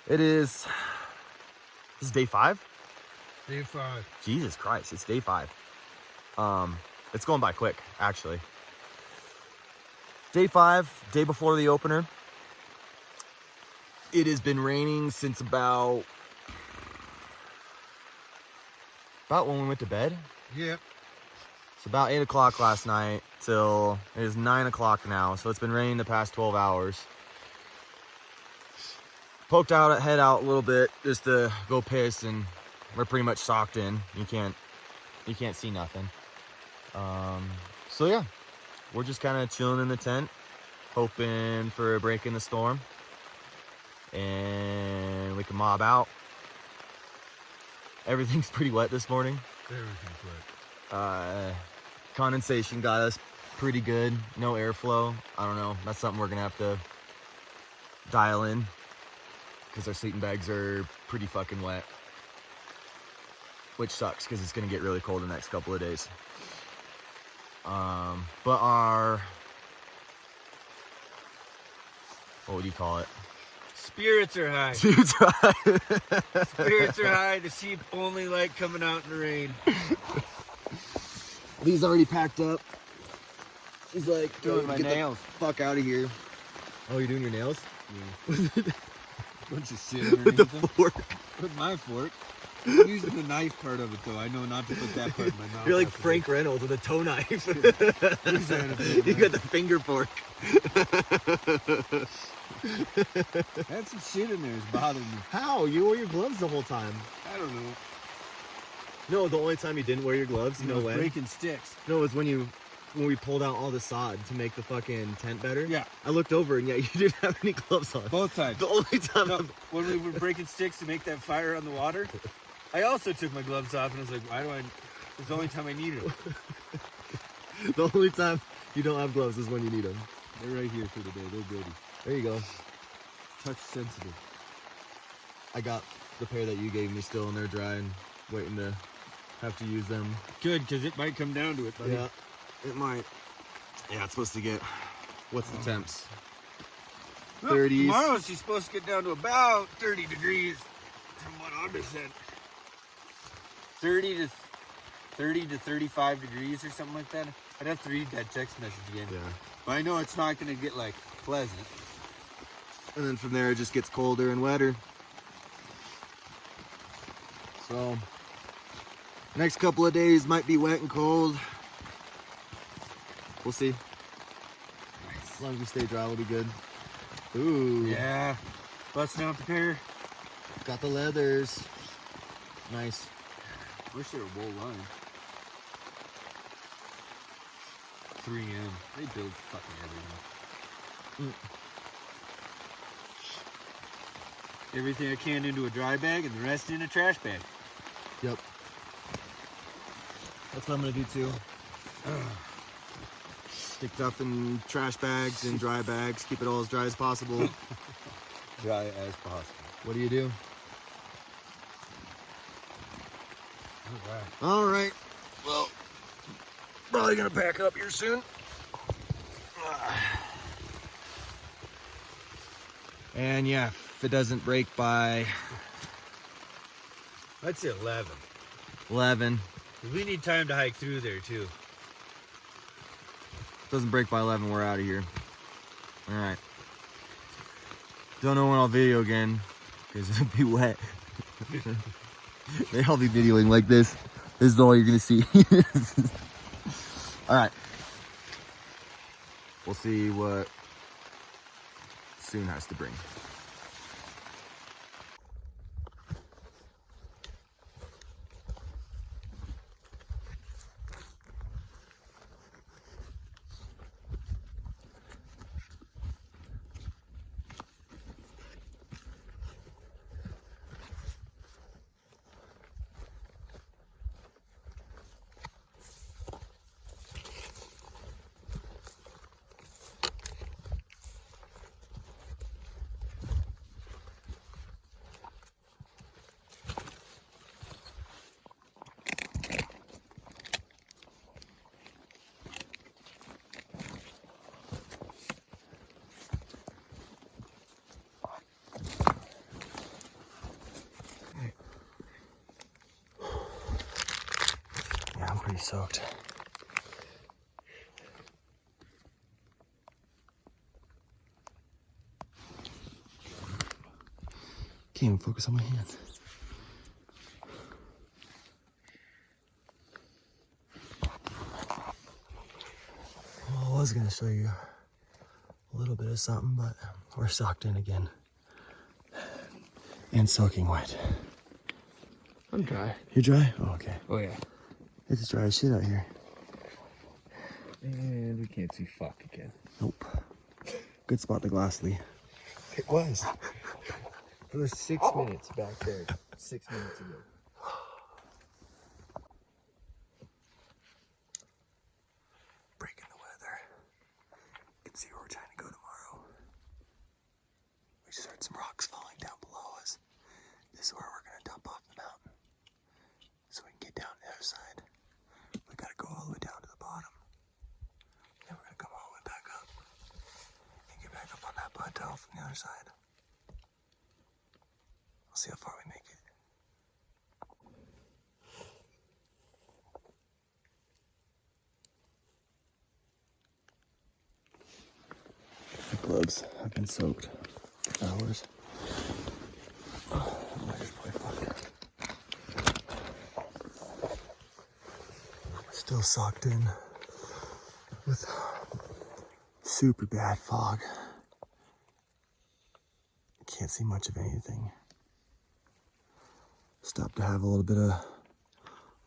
This is day 5? Day 5. Jesus Christ, it's day 5. It's going by quick, actually. Day 5, day before the opener. It has been raining since about when we went to bed. Yep. It's about 8 o'clock last night till it is 9 o'clock now. So it's been raining the past 12 hours. Poked head out a little bit just to go piss, and we're pretty much socked in. You can't see nothing. So yeah, we're just kind of chilling in the tent, hoping for a break in the storm, and we can mob out. Everything's pretty wet this morning. Everything's wet. Condensation got us pretty good. No airflow. I don't know. That's something we're gonna have to dial in, because our sleeping bags are pretty fucking wet, which sucks because it's gonna get really cold the next couple of days. But our, what would you call it? Spirits are high. Spirits are high. Spirits are high. The sheep only like coming out in the rain. Lee's already packed up. He's like, Doing my nails. Fuck out of here. Oh, you're doing your nails? Yeah. Bunch of shit With the underneath them. fork. With my fork. I'm using the knife part of it, though. I know not to put that part in my mouth. You're like Frank Reynolds with a toe knife. You got the finger fork. Had some shit in there. It's bothering me. How? You wore your gloves the whole time. I don't know. No, the only time you didn't wear your gloves, no way. Breaking sticks. No, it was when we pulled out all the sod to make the fucking tent better. Yeah. I looked over and yeah, you didn't have any gloves on. Both times. The only time. No, when we were breaking sticks to make that fire on the water, I also took my gloves off and I was like, why do I? It's the only time I needed them. The only time you don't have gloves is when you need them. They're right here for the day. They're ready. There you go. Touch sensitive. I got the pair that you gave me still, and they're dry and waiting to have to use them. Good, because it might come down to it, buddy. Yeah, it might. Yeah, it's supposed to get. What's the temps? Well, 30s. Tomorrow she's supposed to get down to about 30 degrees, from what Audrey said. 30 to 35 degrees or something like that. I'd have to read that text message again. Yeah. But I know it's not going to get like pleasant. And then from there it just gets colder and wetter. So next couple of days might be wet and cold. We'll see. As long as we stay dry, we'll be good. Ooh. Yeah. Busting out the pair. Got the leathers. Nice. Wish they were wool lined. 3M. They build fucking everything. Everything I can into a dry bag and the rest in a trash bag. Yep. That's what I'm gonna do too. Stick stuff in trash bags and dry bags. Keep it all as dry as possible. Dry as possible. What do you do? Alright. All right. Well, probably gonna pack up here soon. And yeah, if it doesn't break by I'd say 11. 11, We need time to hike through there too. doesn't break by 11, we're out of here. All right. Don't know when I'll video again because it'll be wet. I'll be videoing like this. This is all you're gonna see. All right. We'll see what soon has to bring. soaked. Can't even focus on my hand. Well, I was gonna show you a little bit of something, but we're socked in again. And soaking wet. I'm dry. You're dry? Oh, okay. Oh yeah. It's dry as shit out here. And we can't see fuck again. Nope. Good spot to glass, Lee. It was. It was 6 minutes back there. 6 minutes ago. Breaking the weather. You can see where we're trying to go tomorrow. We just heard some rocks falling down below us. This is where we're gonna dump off the mountain. So we can get down the other side. We gotta go all the way down to the bottom. Then we're gonna come all the way back up. And get back up on that plateau from the other side. We'll see how far we make it. The gloves have been soaked for hours. I just play fuck. Still socked in with super bad fog. Can't see much of anything. Stopped to have a little bit of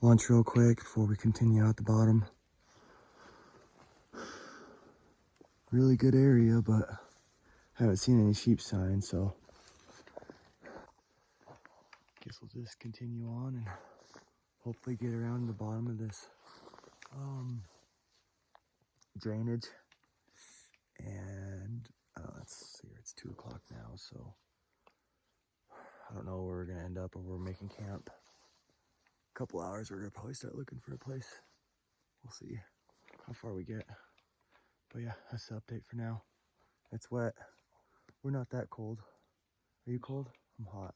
lunch real quick before we continue out the bottom. Really good area, but haven't seen any sheep signs, so guess we'll just continue on and hopefully get around to the bottom of this drainage. And let's see, it's 2 o'clock now, so I don't know where we're gonna end up or we're making camp. A couple hours, we're gonna probably start looking for a place. We'll see how far we get. But yeah, that's the update for now. It's wet. We're not that cold. Are you cold? I'm hot.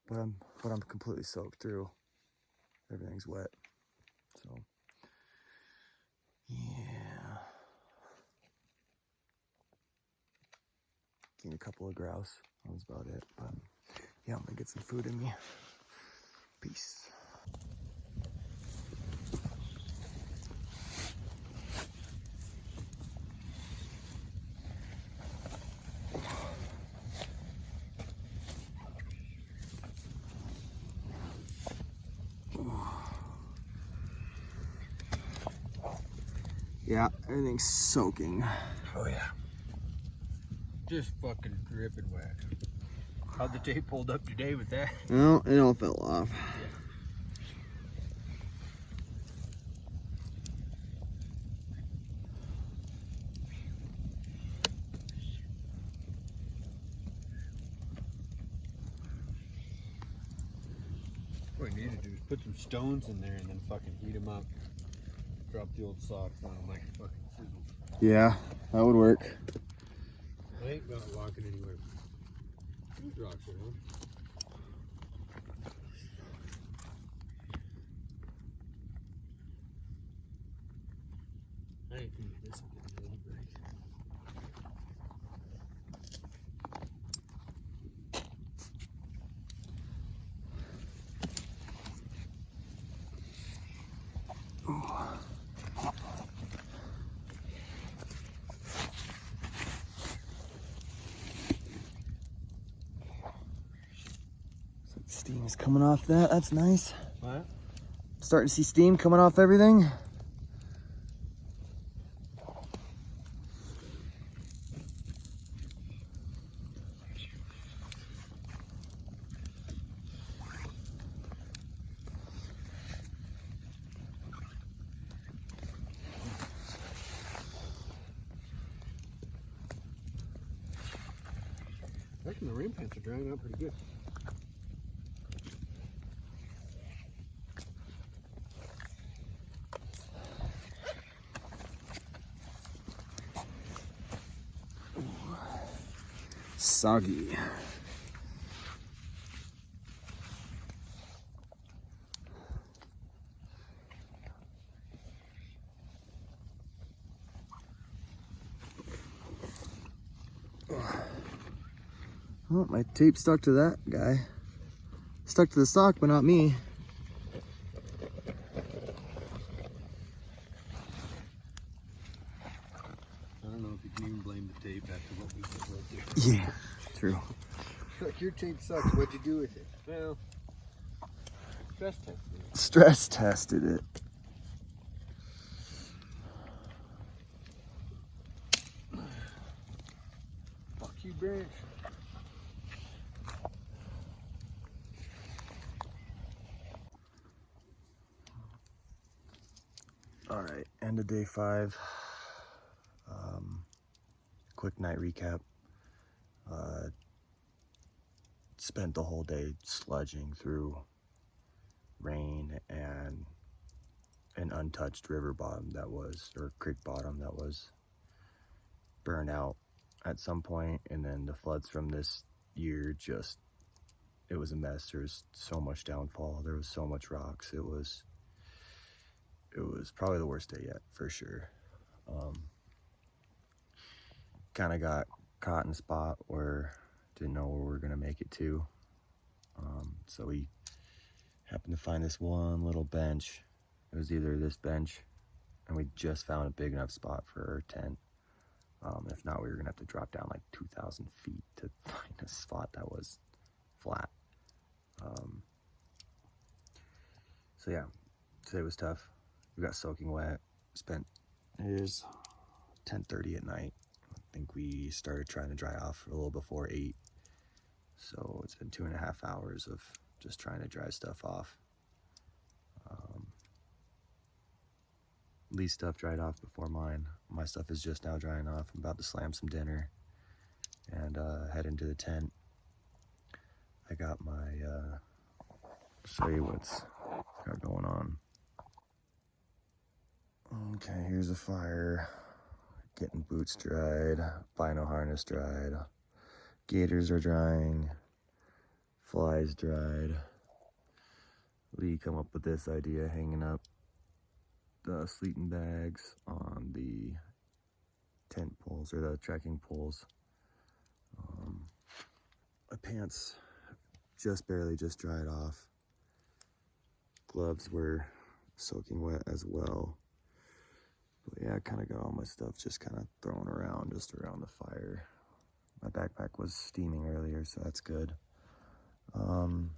But I'm completely soaked through. Everything's wet. So yeah. Gained a couple of grouse. That was about it. But yeah, I'm gonna get some food in me. Peace. Yeah, everything's soaking. Oh yeah. Just fucking dripping wet. How'd the tape hold up today with that? No, it all fell off. Yeah. What we need to do is put some stones in there and then fucking heat them up. Drop the old socks on them like fucking sizzles. Yeah, that would work. I ain't not walking anywhere. These rocks are on. I ain't thinking this will get a little break. Steam is coming off that. That's nice. What? Starting to see steam coming off everything. I reckon the rain pants are drying out pretty good. Soggy. Oh, my tape stuck to that guy. Stuck to the sock, but not me. I don't know if you can even blame the tape after what we just did. Yeah, true. Look, your tape sucks. What'd you do with it? Well, stress tested it. Stress tested it. Fuck you, branch. All right, end of day 5. Quick night recap. Spent the whole day sludging through rain and an untouched river bottom that was, or creek bottom that was burned out at some point, and then the floods from this year just, it was a mess. There was so much downfall. There was so much rocks. It was probably the worst day yet, for sure. Kind of got caught in a spot where didn't know where we were gonna make it to. So we happened to find this one little bench. It was either this bench, and we just found a big enough spot for our tent. If not, we were gonna have to drop down like 2,000 feet to find a spot that was flat. So yeah, today was tough. We got soaking wet. It is 10:30 at night. I think we started trying to dry off a little before 8. So it's been 2.5 hours of just trying to dry stuff off. Lee's stuff dried off before mine. My stuff is just now drying off. I'm about to slam some dinner and head into the tent. I got my, show you what's got going on. Okay, here's a fire. Getting boots dried, bino harness dried. Gaiters are drying. Flies dried. Lee come up with this idea, hanging up the sleeping bags on the tent poles, or the trekking poles. My pants just barely dried off. Gloves were soaking wet as well. But yeah, I kind of got all my stuff just kind of thrown around, just around the fire. My backpack was steaming earlier, so that's good. And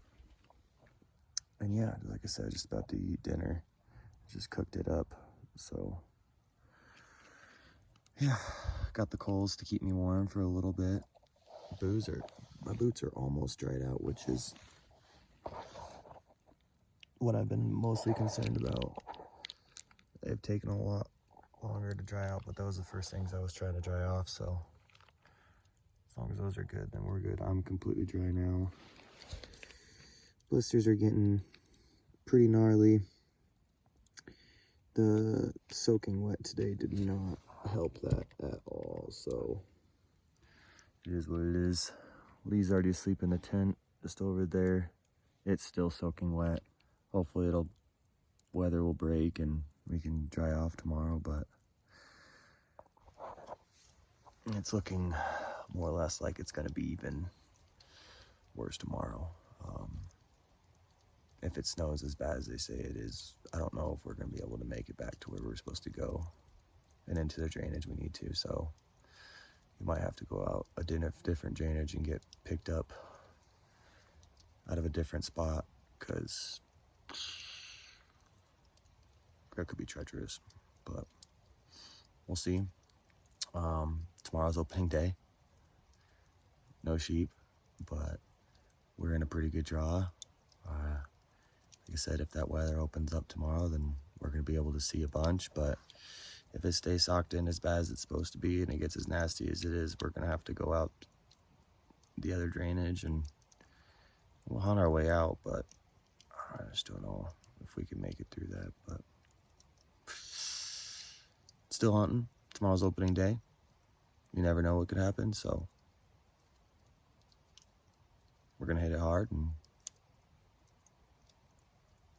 yeah, like I said, just about to eat dinner. Just cooked it up, so yeah, got the coals to keep me warm for a little bit. My boots are almost dried out, which is what I've been mostly concerned about. They've taken a lot longer to dry out, but those are the first things I was trying to dry off, so as long as those are good, then we're good. I'm completely dry now. Blisters are getting pretty gnarly. The soaking wet today did not help that at all, so it is what it is. Lee's already asleep in the tent just over there. It's still soaking wet. Hopefully weather will break and we can dry off tomorrow, but it's looking more or less like it's going to be even worse tomorrow. If it snows as bad as they say it is, I don't know if we're going to be able to make it back to where we're supposed to go and into the drainage we need to. So we might have to go out a different drainage and get picked up out of a different spot, because that could be treacherous, but we'll see. Tomorrow's opening day. No sheep, but we're in a pretty good draw. Like I said, if that weather opens up tomorrow, then we're going to be able to see a bunch. But if it stays socked in as bad as it's supposed to be and it gets as nasty as it is, we're going to have to go out the other drainage and we'll hunt our way out. But I just don't know if we can make it through that. But still hunting. Tomorrow's opening day. You never know what could happen, so we're going to hit it hard and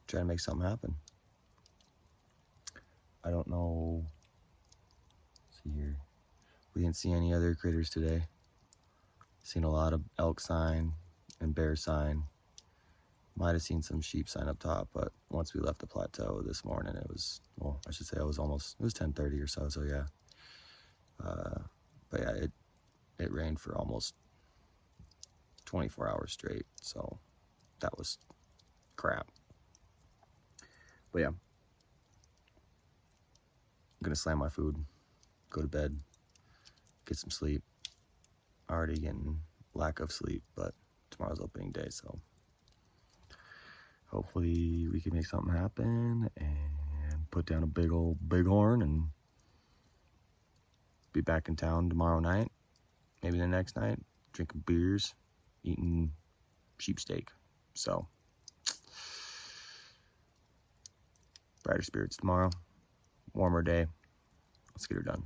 try to make something happen. I don't know. Let's see here. We didn't see any other critters today. Seen a lot of elk sign and bear sign. Might have seen some sheep sign up top, but once we left the plateau this morning, it was, well, I should say it was 10:30 or so, so yeah. But yeah, it rained for almost 24 hours straight, so that was crap. But yeah, I'm gonna slam my food, go to bed, get some sleep. Already getting lack of sleep, but tomorrow's opening day, so hopefully we can make something happen and put down a big old bighorn and be back in town tomorrow night, maybe the next night, drinking beers, eating sheep steak. So brighter spirits tomorrow, warmer day. Let's get her done.